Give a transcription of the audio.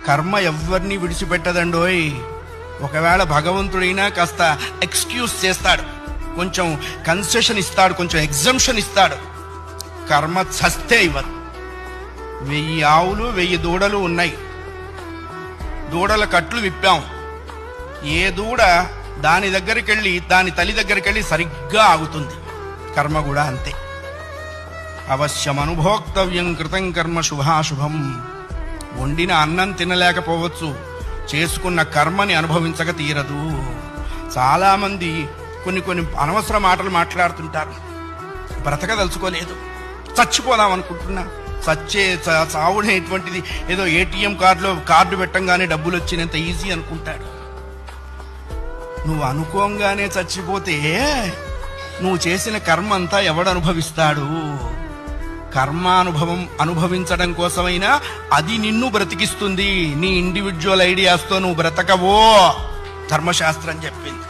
కర్మ ఎవరిని విడిచిపెట్టదండోయ్. ఒకవేళ భగవంతుడైనా కాస్త ఎక్స్క్యూజ్ చేస్తాడు, కొంచెం కన్సెషన్ ఇస్తాడు, కొంచెం ఎగ్జంప్షన్ ఇస్తాడు. కర్మ చస్తే ఇవ్వదు. 1000 ఆవులు 1000 దూడలు ఉన్నాయి. దూడల కట్లు విప్పాం. ఏ దూడ దాని దగ్గరికి వెళ్ళి దాని తల్లి దగ్గరికి వెళ్ళి సరిగ్గా ఆగుతుంది. కర్మ కూడా అంతే. అవశ్యం అనుభోక్తవ్యం కృతం కర్మ శుభాశుభం. వండిన అన్నం తినలేకపోవచ్చు, చేసుకున్న కర్మని అనుభవించక తీరదు. చాలామంది కొన్ని అనవసర మాటలు మాట్లాడుతుంటారు. బ్రతకదలుచుకోలేదు, చచ్చిపోదాం అనుకుంటున్నా. చావునేటువంటిది ఏదో ఏటీఎం కార్డు పెట్టంగానే డబ్బులు వచ్చినంత ఈజీ అనుకుంటాడు. నువ్వు అనుకోంగానే చచ్చిపోతే నువ్వు చేసిన కర్మ అంతా ఎవడు అనుభవిస్తాడు? కర్మానుభవం అనుభవించడం కోసమైనా అది నిన్ను బ్రతికిస్తుంది. నీ ఇండివిజువల్ ఐడియాస్తో నువ్వు బ్రతకవో ధర్మశాస్త్రం చెప్పింది.